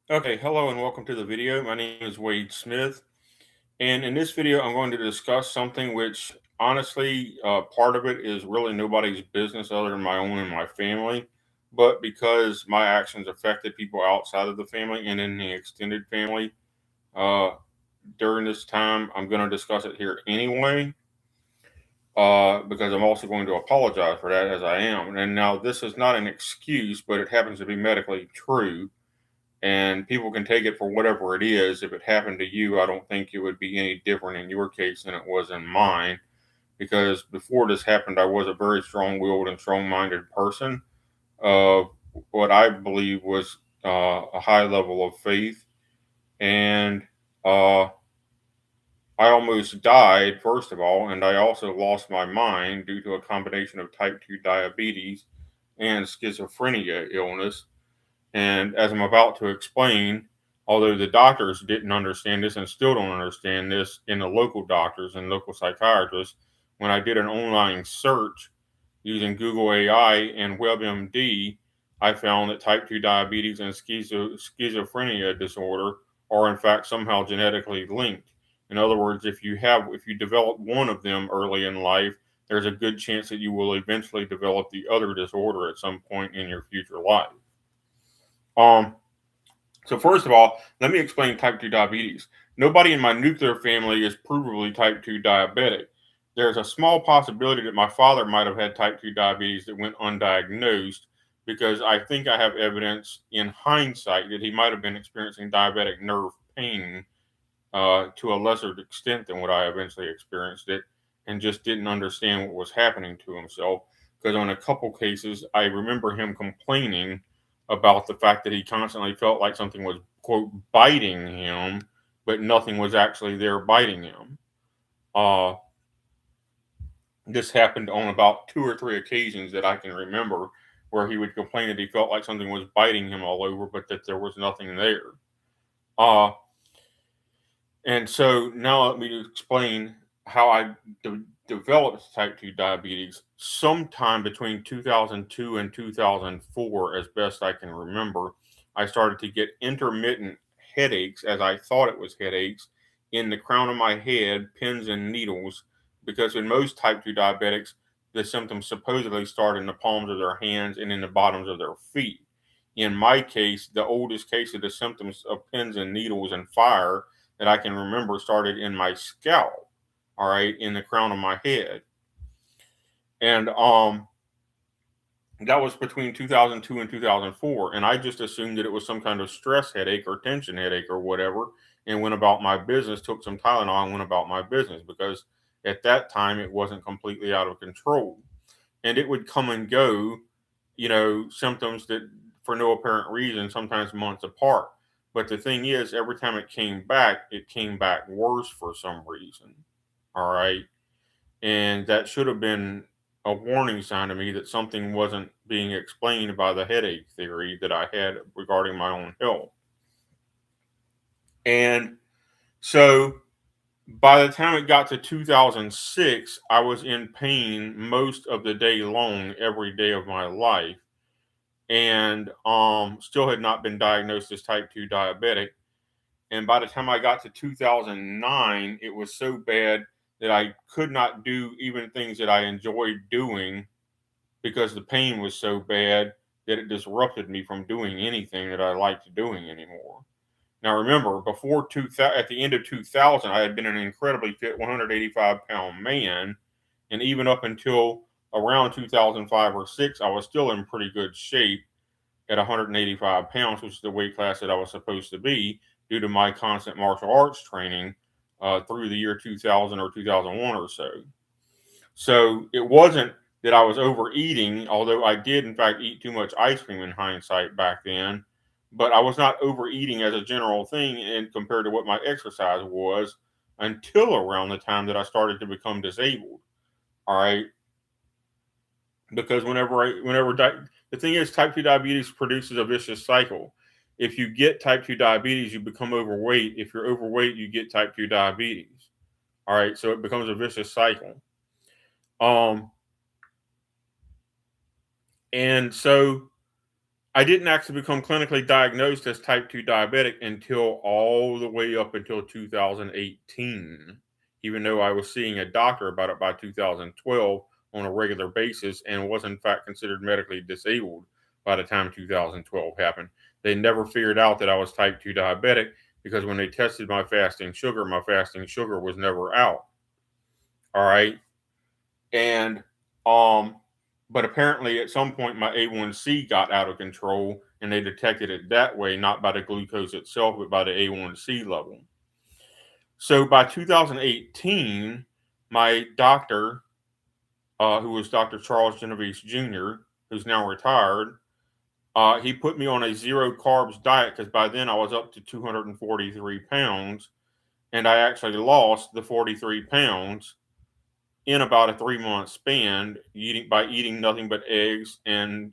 Okay, hello and welcome to the video. My name is Wade Smith, and in this video, I'm going to discuss something which, honestly, part of it is really nobody's business other than my own and my family. But because my actions affected people outside of the family and in the extended family uh, during this time, I'm going to discuss it here anyway. Because I'm also going to apologize for that as I am. And now, this is not an excuse, but it happens to be medically true and people can take it for whatever it is. If it happened to you, I don't think it would be any different in your case than it was in mine. Because before this happened, I was a very strong willed and strong minded person of what I believe was a high level of faith. And uh, I almost died, first of all, and I also lost my mind due to a combination of type 2 diabetes and schizophrenia illness. And as I'm about to explain, although the doctors didn't understand this and still don't understand this in the local doctors and local psychiatrists, when I did an online search using Google AI and WebMD, I found that type 2 diabetes and schizophrenia disorder are in fact somehow genetically linked. In other words, if you develop one of them early in life, there's a good chance that you will eventually develop the other disorder at some point in your future life. Um, so first of all, let me explain type 2 diabetes. Nobody in my nuclear family is provably type 2 diabetic. There's a small possibility that my father might have had type 2 diabetes that went undiagnosed because I think I have evidence in hindsight that he might have been experiencing diabetic nerve pain to a lesser extent than what I eventually experienced it and just didn't understand what was happening to himself. Because on a couple cases, I remember him complaining about the fact that he constantly felt like something was, quote, biting him, but nothing was actually there biting him. Uh, this happened on about two or three occasions that I can remember where he would complain that he felt like something was biting him all over, but that there was nothing there. Uh, And so now let me explain how I developed type 2 diabetes sometime between 2002 and 2004, as best I can remember. I started to get intermittent headaches, as I thought it was headaches, in the crown of my head, pins and needles, because in most type 2 diabetics, the symptoms supposedly start in the palms of their hands and in the bottoms of their feet. In my case, the oldest case of the symptoms of pins and needles and fire that I can remember started in my scalp, all right, in the crown of my head. And that was between 2002 and 2004. And I just assumed that it was some kind of stress headache or tension headache or whatever, and went about my business, took some Tylenol and went about my business because at that time it wasn't completely out of control. And it would come and go, symptoms that for no apparent reason, sometimes months apart. But the thing is, every time it came back worse for some reason. All right. And that should have been a warning sign to me that something wasn't being explained by the headache theory that I had regarding my own health. And so by the time it got to 2006, I was in pain most of the day long, every day of my life and still had not been diagnosed as type 2 diabetic. And by the time I got to 2009, it was so bad that I could not do even things that I enjoyed doing because the pain was so bad that it disrupted me from doing anything that I liked doing anymore. Now remember, at the end of 2000, I had been an incredibly fit 185-pound man, and even up until around 2005 or 6, I was still in pretty good shape at 185 pounds, which is the weight class that I was supposed to be due to my constant martial arts training through the year 2000 or 2001 or so. So it wasn't that I was overeating, although I did, in fact, eat too much ice cream in hindsight back then. But I was not overeating as a general thing and compared to what my exercise was until around the time that I started to become disabled. All right, because the thing is, type 2 diabetes produces a vicious cycle. If you get type 2 diabetes, you become overweight. If you're overweight, you get type 2 diabetes. All right, so it becomes a vicious cycle. Um, and so I didn't actually become clinically diagnosed as type 2 diabetic until all the way up until 2018, even though I was seeing a doctor about it by 2012 on a regular basis and was in fact considered medically disabled by the time 2012 happened. They never figured out that I was type 2 diabetic because when they tested my fasting sugar was never out. All right. And but apparently at some point my A1C got out of control and they detected it that way, not by the glucose itself, but by the A1C level. So by 2018, my doctor, who was Dr. Charles Genovese Jr., who's now retired, he put me on a zero carbs diet because by then I was up to 243 pounds, and I actually lost the 43 pounds in about a 3-month span, eating nothing but eggs and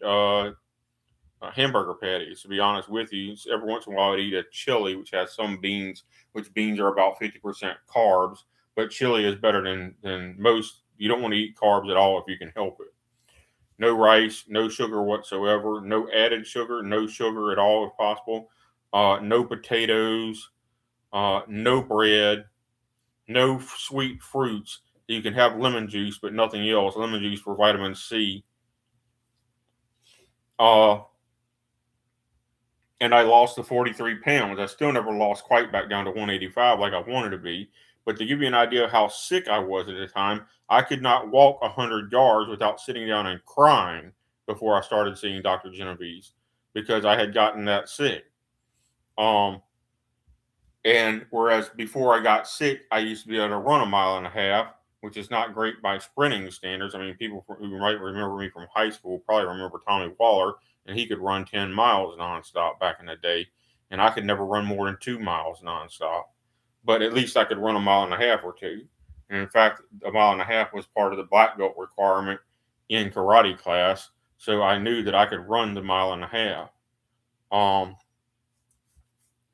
hamburger patties. To be honest with you, every once in a while I'd eat a chili, which has some beans, which beans are about 50% carbs, but chili is better than most. You don't want to eat carbs at all if you can help it. No rice, no sugar whatsoever, no added sugar, no sugar at all if possible. No potatoes, no bread, no sweet fruits. You can have lemon juice, but nothing else. Lemon juice for vitamin C. And I lost the 43 pounds. I still never lost quite back down to 185 like I wanted to be. But to give you an idea of how sick I was at the time, I could not walk 100 yards without sitting down and crying before I started seeing Dr. Genovese because I had gotten that sick. And whereas before I got sick, I used to be able to run a mile and a half, which is not great by sprinting standards. I mean, people who might remember me from high school probably remember Tommy Waller, and he could run 10 miles nonstop back in the day. And I could never run more than 2 miles nonstop. But at least I could run a mile and a half or two. And in fact, a mile and a half was part of the black belt requirement in karate class. So I knew that I could run the mile and a half.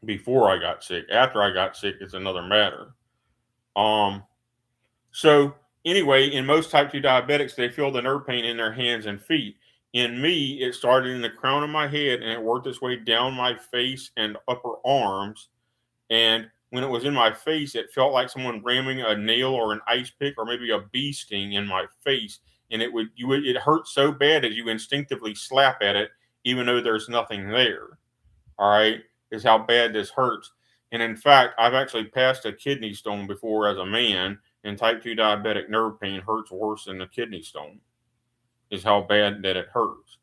Before I got sick. After I got sick, it's another matter. So anyway, in most type 2 diabetics, they feel the nerve pain in their hands and feet. In me, it started in the crown of my head and it worked its way down my face and upper arms. And when it was in my face, it felt like someone ramming a nail or an ice pick or maybe a bee sting in my face. And it hurt so bad as you instinctively slap at it, even though there's nothing there. All right, is how bad this hurts. And in fact, I've actually passed a kidney stone before as a man, and type 2 diabetic nerve pain hurts worse than the kidney stone, is how bad that it hurts.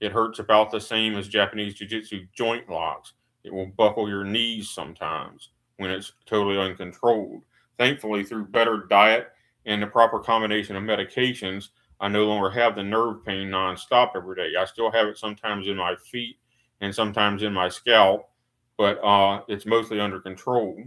It hurts about the same as Japanese jiu-jitsu joint locks. It will buckle your knees sometimes when it's totally uncontrolled. Thankfully, through better diet and the proper combination of medications, I no longer have the nerve pain nonstop every day. I still have it sometimes in my feet and sometimes in my scalp, but it's mostly under control.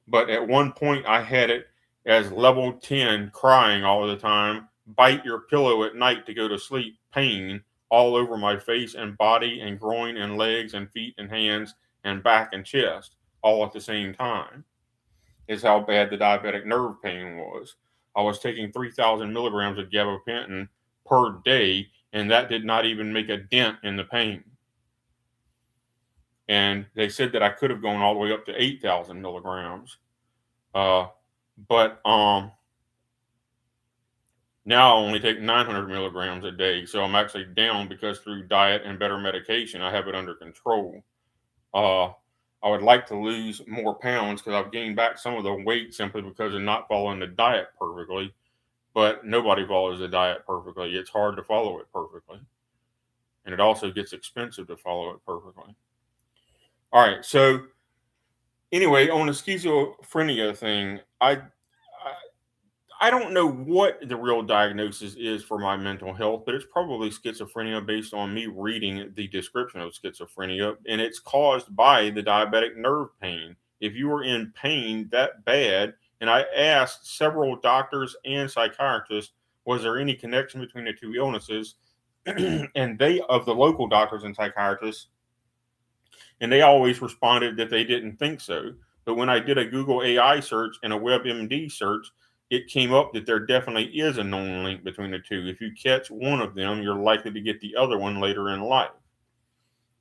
But at one point, I had it as level 10, crying all the time, bite your pillow at night to go to sleep, pain all over my face and body and groin and legs and feet and hands and back and chest all at the same time, is how bad the diabetic nerve pain was. I was taking 3,000 milligrams of gabapentin per day, and that did not even make a dent in the pain. And they said that I could have gone all the way up to 8,000 milligrams. But now I only take 900 milligrams a day. So I'm actually down because through diet and better medication, I have it under control. I would like to lose more pounds because I've gained back some of the weight simply because of not following the diet perfectly. But nobody follows the diet perfectly. It's hard to follow it perfectly. And it also gets expensive to follow it perfectly. All right. So anyway, on the schizophrenia thing, I don't know what the real diagnosis is for my mental health, but it's probably schizophrenia based on me reading the description of schizophrenia, and it's caused by the diabetic nerve pain. If you are in pain that bad, and I asked several doctors and psychiatrists, was there any connection between the two illnesses? And they, of the local doctors and psychiatrists, and they always responded that they didn't think so. But when I did a Google AI search and a WebMD search, it came up that there definitely is a known link between the two. If you catch one of them, you're likely to get the other one later in life.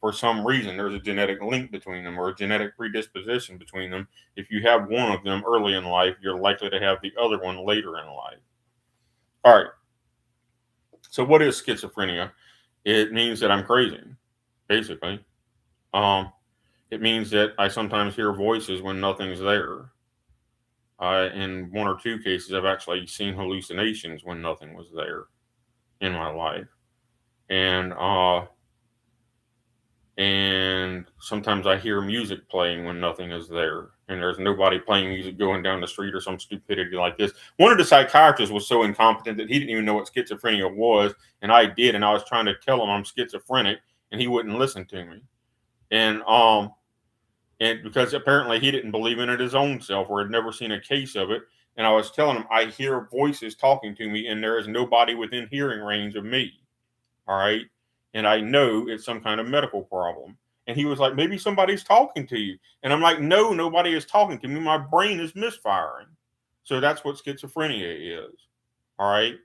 for some reason. There's a genetic link between them or a genetic predisposition between them. If you have one of them early in life, you're likely to have the other one later in life. All right. So what is schizophrenia? It means that I'm crazy, basically. Um, it means that I sometimes hear voices when nothing's there. In one or two cases, I've actually seen hallucinations when nothing was there in my life, and sometimes I hear music playing when nothing is there, and there's nobody playing music going down the street or some stupidity like this. One of the psychiatrists was so incompetent that he didn't even know what schizophrenia was, and I did, and I was trying to tell him I'm schizophrenic, and he wouldn't listen to me, and because apparently he didn't believe in it his own self or had never seen a case of it. And I was telling him, I hear voices talking to me, and there is nobody within hearing range of me. All right. And I know it's some kind of medical problem. And he was like, maybe somebody's talking to you. And I'm like, no, nobody is talking to me. My brain is misfiring. So that's what schizophrenia is. All right.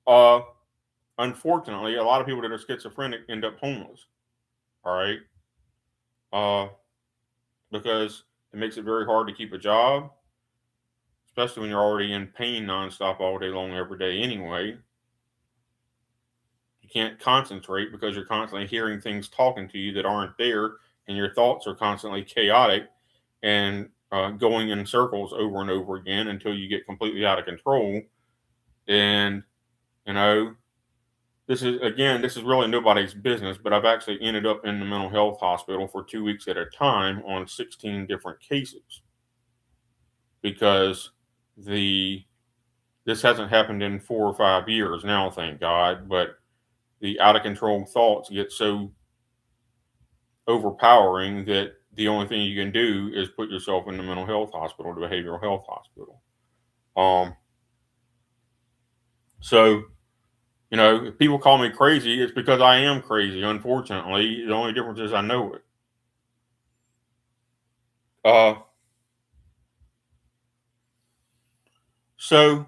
Uh, Unfortunately, a lot of people that are schizophrenic end up homeless. All right. Uh, because it makes it very hard to keep a job, especially when you're already in pain nonstop all day long every day anyway. You can't concentrate because you're constantly hearing things talking to you that aren't there, and your thoughts are constantly chaotic and going in circles over and over again until you get completely out of control. And, you know, this is really nobody's business, but I've actually ended up in the mental health hospital for 2 weeks at a time on 16 different cases because the this hasn't happened in 4 or 5 years now, thank God, but the out of control thoughts get so overpowering that the only thing you can do is put yourself in the mental health hospital, the behavioral health hospital. Um, so, if people call me crazy, it's because I am crazy. Unfortunately, the only difference is I know it. Uh, so,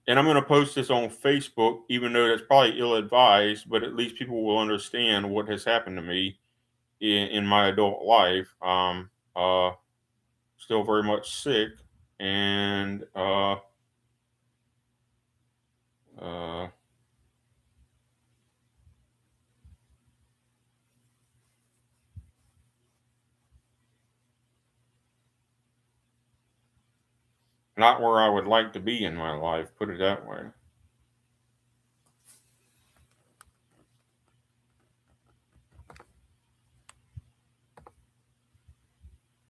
and I'm going to post this on Facebook, even though that's probably ill advised, but at least people will understand what has happened to me in my adult life. Still very much sick, and uh, not where I would like to be in my life. Put it that way.